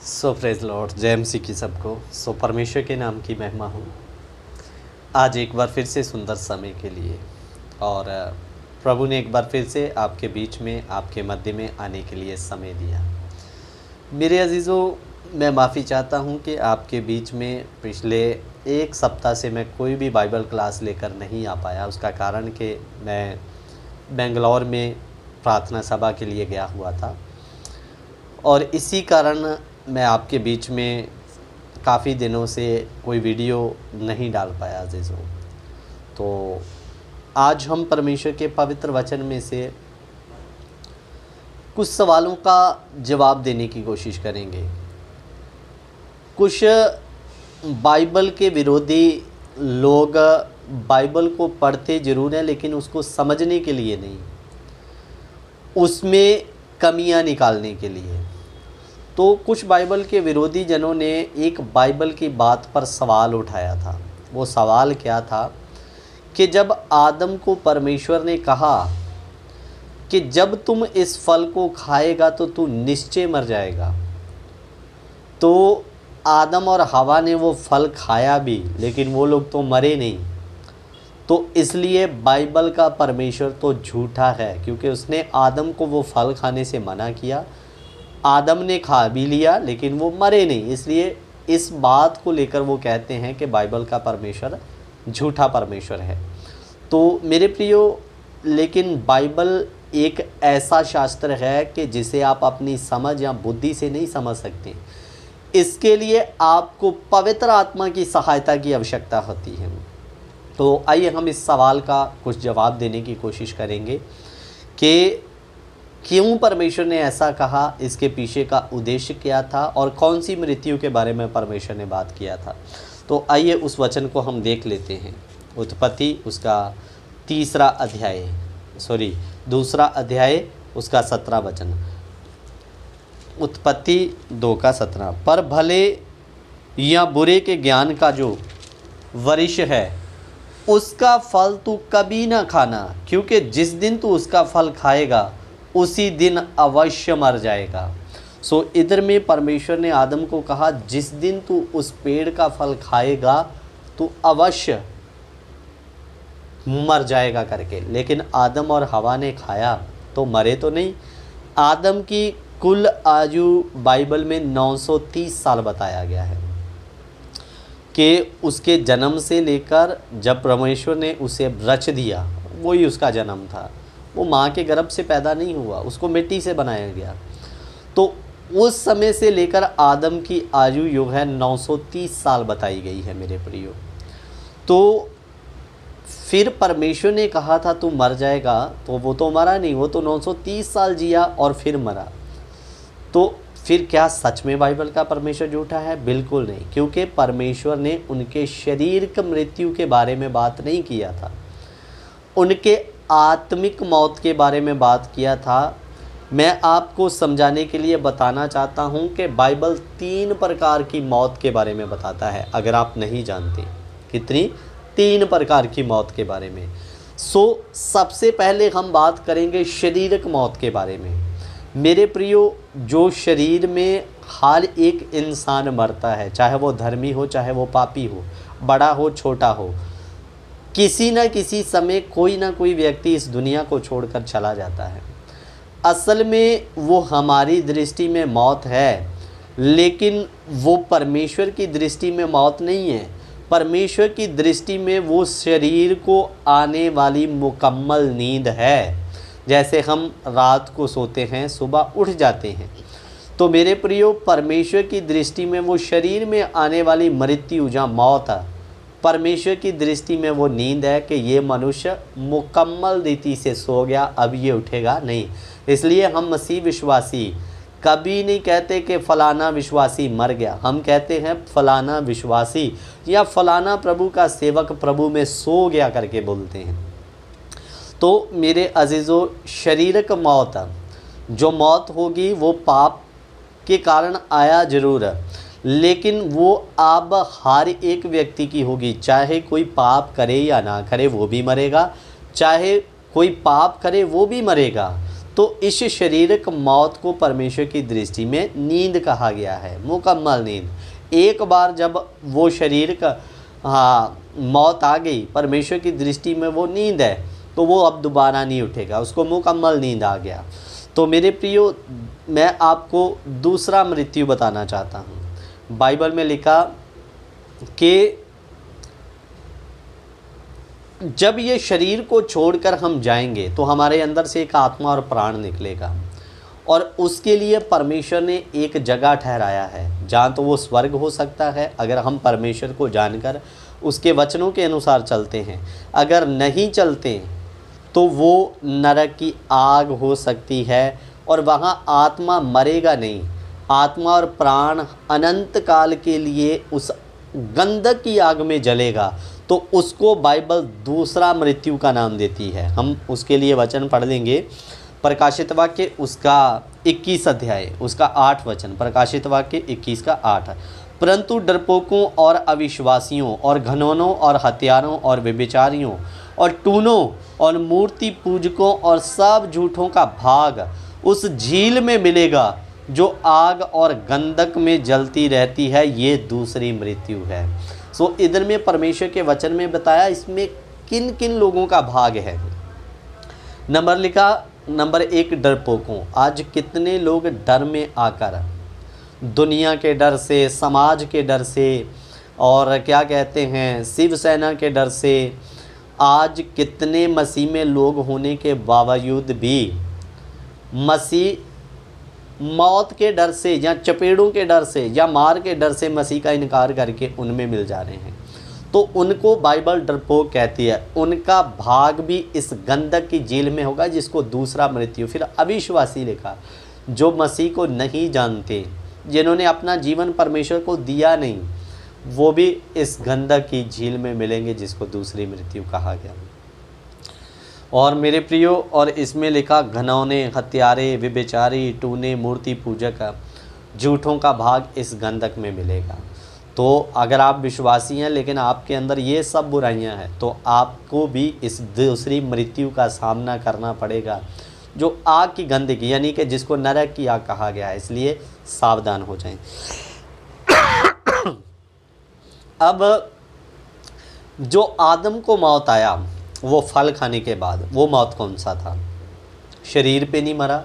सो praise Lord, जय मसीह की सबको। सो परमेश्वर के नाम की महिमा हो। आज एक बार फिर से सुंदर समय के लिए और प्रभु ने एक बार फिर से आपके बीच में, आपके मध्य में आने के लिए समय दिया। मेरे अजीज़ों, मैं माफ़ी चाहता हूँ कि आपके बीच में पिछले एक सप्ताह से मैं कोई भी बाइबल क्लास लेकर नहीं आ पाया। उसका कारण कि मैं बेंगलोर में प्रार्थना सभा के लिए गया हुआ था और इसी कारण मैं आपके बीच में काफ़ी दिनों से कोई वीडियो नहीं डाल पाया अजीज़ों। तो आज हम परमेश्वर के पवित्र वचन में से कुछ सवालों का जवाब देने की कोशिश करेंगे। कुछ बाइबल के विरोधी लोग बाइबल को पढ़ते ज़रूर हैं, लेकिन उसको समझने के लिए नहीं, उसमें कमियां निकालने के लिए। तो कुछ बाइबल के विरोधी जनों ने एक बाइबल की बात पर सवाल उठाया था। वो सवाल क्या था कि जब आदम को परमेश्वर ने कहा कि जब तुम इस फल को खाएगा तो तू निश्चय मर जाएगा, तो आदम और हवा ने वो फल खाया भी, लेकिन वो लोग तो मरे नहीं। तो इसलिए बाइबल का परमेश्वर तो झूठा है, क्योंकि उसने आदम को वो फल खाने से मना किया। आदम ने खा भी लिया, लेकिन वो मरे नहीं। इसलिए इस बात को लेकर वो कहते हैं कि बाइबल का परमेश्वर झूठा परमेश्वर है। तो मेरे प्रियो, लेकिन बाइबल एक ऐसा शास्त्र है कि जिसे आप अपनी समझ या बुद्धि से नहीं समझ सकते। इसके लिए आपको पवित्र आत्मा की सहायता की आवश्यकता होती है। तो आइए हम इस सवाल का कुछ जवाब देने की कोशिश करेंगे कि क्यों परमेश्वर ने ऐसा कहा, इसके पीछे का उद्देश्य क्या था और कौन सी मृत्यु के बारे में परमेश्वर ने बात किया था। तो आइए उस वचन को हम देख लेते हैं। उत्पत्ति उसका दूसरा अध्याय उसका 17 वचन। उत्पत्ति 2 का 17। पर भले या बुरे के ज्ञान का जो वृक्ष है उसका फल तू कभी ना खाना, क्योंकि जिस दिन तू उसका फल खाएगा उसी दिन अवश्य मर जाएगा। सो इधर में परमेश्वर ने आदम को कहा जिस दिन तू उस पेड़ का फल खाएगा तू अवश्य मर जाएगा करके। लेकिन आदम और हवा ने खाया तो मरे तो नहीं। आदम की कुल आयु बाइबल में 930 साल बताया गया है कि उसके जन्म से लेकर जब परमेश्वर ने उसे रच दिया, वही उसका जन्म था। वो माँ के गर्भ से पैदा नहीं हुआ, उसको मिट्टी से बनाया गया। तो उस समय से लेकर आदम की आयु युग है 930 साल बताई गई है मेरे प्रियो। तो फिर परमेश्वर ने कहा था तू मर जाएगा, तो वो तो मरा नहीं, वो तो 930 साल जिया और फिर मरा। तो फिर क्या सच में बाइबल का परमेश्वर झूठा है? बिल्कुल नहीं, क्योंकि परमेश्वर ने उनके शरीर की मृत्यु के बारे में बात नहीं किया था, उनके आत्मिक मौत के बारे में बात किया था। मैं आपको समझाने के लिए बताना चाहता हूं कि बाइबल 3 प्रकार की मौत के बारे में बताता है, अगर आप नहीं जानते। कितनी? 3 प्रकार की मौत के बारे में। सबसे पहले हम बात करेंगे शारीरिक मौत के बारे में। मेरे प्रियो, जो शरीर में हर एक इंसान मरता है, चाहे वो धर्मी हो चाहे वो पापी हो, बड़ा हो छोटा हो, किसी न किसी समय कोई ना कोई व्यक्ति इस दुनिया को छोड़कर चला जाता है। असल में वो हमारी दृष्टि में मौत है, लेकिन वो परमेश्वर की दृष्टि में मौत नहीं है। परमेश्वर की दृष्टि में वो शरीर को आने वाली मुकम्मल नींद है। जैसे हम रात को सोते हैं, सुबह उठ जाते हैं, तो मेरे प्रियो, परमेश्वर की दृष्टि में वो शरीर में आने वाली मृत्यु या मौत है, परमेश्वर की दृष्टि में वो नींद है कि ये मनुष्य मुकम्मल रीति से सो गया, अब ये उठेगा नहीं। इसलिए हम मसीह विश्वासी कभी नहीं कहते कि फ़लाना विश्वासी मर गया, हम कहते हैं फ़लाना विश्वासी या फ़लाना प्रभु का सेवक प्रभु में सो गया करके बोलते हैं। तो मेरे अजीज़ों, शारीरिक मौत, जो मौत होगी वो पाप के कारण आया ज़रूर है, लेकिन वो अब हर एक व्यक्ति की होगी। चाहे कोई पाप करे या ना करे वो भी मरेगा, चाहे कोई पाप करे वो भी मरेगा। तो इस शारीरिक मौत को परमेश्वर की दृष्टि में नींद कहा गया है, मुकम्मल नींद। एक बार जब वो शरीर का मौत आ गई, परमेश्वर की दृष्टि में वो नींद है, तो वो अब दोबारा नहीं उठेगा, उसको मुकम्मल नींद आ गया। तो मेरे प्रियो, मैं आपको दूसरा मृत्यु बताना चाहता हूँ। बाइबल में लिखा कि जब ये शरीर को छोड़कर हम जाएंगे तो हमारे अंदर से एक आत्मा और प्राण निकलेगा, और उसके लिए परमेश्वर ने एक जगह ठहराया है, जहाँ तो वो स्वर्ग हो सकता है अगर हम परमेश्वर को जानकर उसके वचनों के अनुसार चलते हैं। अगर नहीं चलते तो वो नरक की आग हो सकती है, और वहाँ आत्मा मरेगा नहीं, आत्मा और प्राण अनंत काल के लिए उस गंधक की आग में जलेगा। तो उसको बाइबल दूसरा मृत्यु का नाम देती है। हम उसके लिए वचन पढ़ लेंगे। प्रकाशित वाक्य उसका 21 अध्याय उसका 8 वचन, प्रकाशित वाक्य 21 का 8। परंतु डरपोकों और अविश्वासियों और घनौनों और हत्यारों और व्यभिचारियों और टूनों और मूर्ति पूजकों और सब झूठों का भाग उस झील में मिलेगा जो आग और गंधक में जलती रहती है। ये दूसरी मृत्यु है। सो इधर में परमेश्वर के वचन में बताया इसमें किन किन लोगों का भाग है। नंबर लिखा, नंबर 1 डरपोकों। आज कितने लोग डर में आकर, दुनिया के डर से, समाज के डर से, और क्या कहते हैं शिवसेना के डर से, आज कितने मसीह में लोग होने के बावजूद भी मसीह मौत के डर से या चपेड़ों के डर से या मार के डर से मसीह का इनकार करके उनमें मिल जा रहे हैं। तो उनको बाइबल डरपोक कहती है। उनका भाग भी इस गंधक की जेल में होगा, जिसको दूसरा मृत्यु। फिर अविश्वासी लिखा, जो मसीह को नहीं जानते, जिन्होंने अपना जीवन परमेश्वर को दिया नहीं, वो भी इस गंधक की झील में मिलेंगे, जिसको दूसरी मृत्यु कहा गया। और मेरे प्रियो, और इसमें लिखा घनौने, हत्यारे, व्यभिचारी, टूने, मूर्ति पूजक, झूठों का भाग इस गंधक में मिलेगा। तो अगर आप विश्वासी हैं लेकिन आपके अंदर ये सब बुराइयां हैं, तो आपको भी इस दूसरी मृत्यु का सामना करना पड़ेगा, जो आग की गंदगी, यानी कि जिसको नरक की आग कहा गया है। इसलिए सावधान हो जाएं। अब जो आदम को मौत आया वो फल खाने के बाद, वो मौत कौन सा था? शरीर पे नहीं मरा,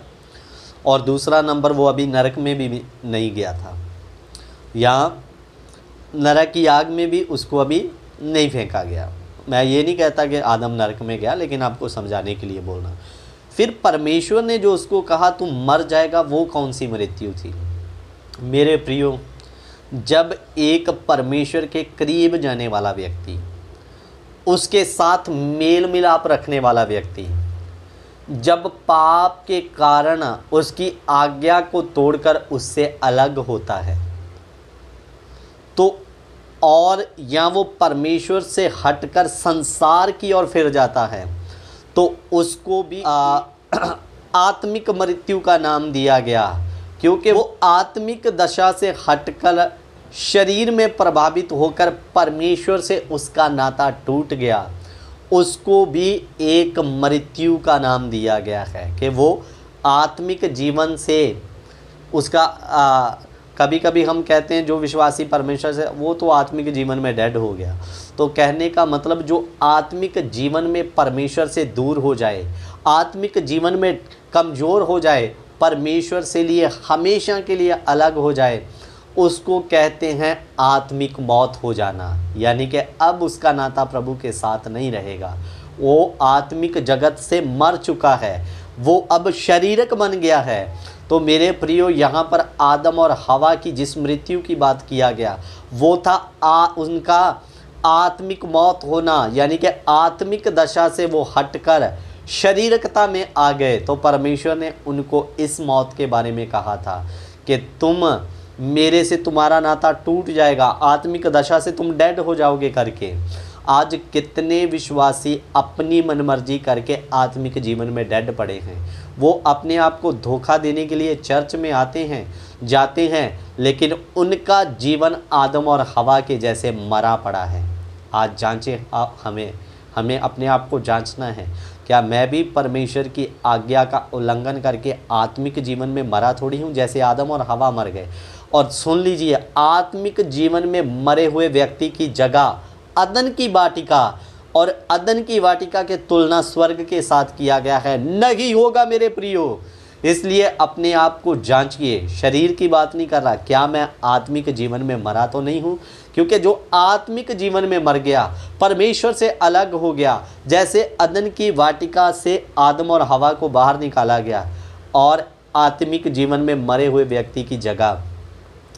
और दूसरा नंबर वो अभी नरक में भी नहीं गया था, या नरक की आग में भी उसको अभी नहीं फेंका गया। मैं ये नहीं कहता कि आदम नरक में गया, लेकिन आपको समझाने के लिए बोलना। फिर परमेश्वर ने जो उसको कहा तू मर जाएगा, वो कौन सी मृत्यु थी? मेरे प्रियो, जब एक परमेश्वर के करीब जाने वाला व्यक्ति, उसके साथ मेल मिलाप रखने वाला व्यक्ति, जब पाप के कारण उसकी आज्ञा को तोड़कर उससे अलग होता है, तो और या वो परमेश्वर से हटकर संसार की ओर फिर जाता है, तो उसको भी आत्मिक मृत्यु का नाम दिया गया, क्योंकि वो आत्मिक दशा से हटकर शरीर में प्रभावित होकर परमेश्वर से उसका नाता टूट गया। उसको भी एक मृत्यु का नाम दिया गया है कि वो आत्मिक जीवन से उसका कभी कभी हम कहते हैं जो विश्वासी परमेश्वर से, वो तो आत्मिक जीवन में डेड हो गया। तो कहने का मतलब जो आत्मिक जीवन में परमेश्वर से दूर हो जाए, आत्मिक जीवन में कमज़ोर हो जाए, परमेश्वर से लिए हमेशा के लिए अलग हो जाए, उसको कहते हैं आत्मिक मौत हो जाना। यानी कि अब उसका नाता प्रभु के साथ नहीं रहेगा, वो आत्मिक जगत से मर चुका है, वो अब शारीरिक बन गया है। तो मेरे प्रियो, यहाँ पर आदम और हवा की जिस मृत्यु की बात किया गया, वो था उनका आत्मिक मौत होना, यानी कि आत्मिक दशा से वो हटकर शारीरिकता में आ गए। तो परमेश्वर ने उनको इस मौत के बारे में कहा था कि तुम मेरे से, तुम्हारा नाता टूट जाएगा, आत्मिक दशा से तुम डेड हो जाओगे करके। आज कितने विश्वासी अपनी मनमर्जी करके आत्मिक जीवन में डेड पड़े हैं। वो अपने आप को धोखा देने के लिए चर्च में आते हैं, जाते हैं, लेकिन उनका जीवन आदम और हवा के जैसे मरा पड़ा है। आज जांचें, हमें अपने आप को जांचना है। क्या मैं भी परमेश्वर की आज्ञा का उल्लंघन करके आत्मिक जीवन में मरा थोड़ी हूँ, जैसे आदम और हवा मर गए। और सुन लीजिए, आत्मिक जीवन में मरे हुए व्यक्ति की जगह अदन की वाटिका, और अदन की वाटिका के तुलना स्वर्ग के साथ किया गया है, नहीं होगा मेरे प्रियो। इसलिए अपने आप को जांचिए। शरीर की बात नहीं कर रहा, क्या मैं आत्मिक जीवन में मरा तो नहीं हूँ? क्योंकि जो आत्मिक जीवन में मर गया, परमेश्वर से अलग हो गया, जैसे अदन की वाटिका से आदम और हवा को बाहर निकाला गया, और आत्मिक जीवन में मरे हुए व्यक्ति की जगह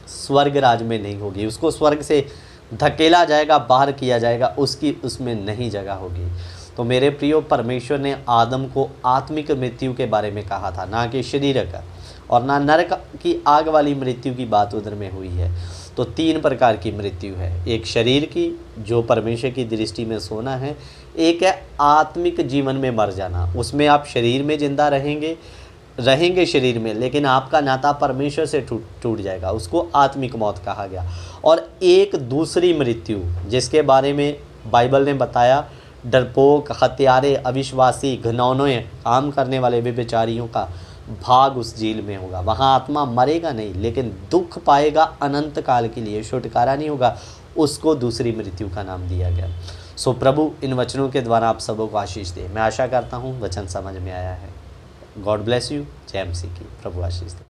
स्वर्ग राज में नहीं होगी, उसको स्वर्ग से धकेला जाएगा, बाहर किया जाएगा, उसकी उसमें नहीं जगह होगी। तो मेरे प्रियो, परमेश्वर ने आदम को आत्मिक मृत्यु के बारे में कहा था, ना कि शरीर का, और ना नरक की आग वाली मृत्यु की बात उधर में हुई है। तो 3 प्रकार की मृत्यु है, एक शरीर की जो परमेश्वर की दृष्टि में सोना है, एक है आत्मिक जीवन में मर जाना, उसमें आप शरीर में जिंदा रहेंगे शरीर में, लेकिन आपका नाता परमेश्वर से टूट जाएगा, उसको आत्मिक मौत कहा गया। और एक दूसरी मृत्यु जिसके बारे में बाइबल ने बताया, डरपोक, हत्यारे, अविश्वासी, घिनौने काम करने वाले व्यभिचारियों का भाग उस झील में होगा। वहाँ आत्मा मरेगा नहीं, लेकिन दुख पाएगा अनंत काल के लिए, छुटकारा नहीं होगा, उसको दूसरी मृत्यु का नाम दिया गया। सो प्रभु इन वचनों के द्वारा आप सबों को आशीष दे। मैं आशा करता हूँ वचन समझ में आया है। God bless you. जय मसीह की। प्रभु आशीष दे।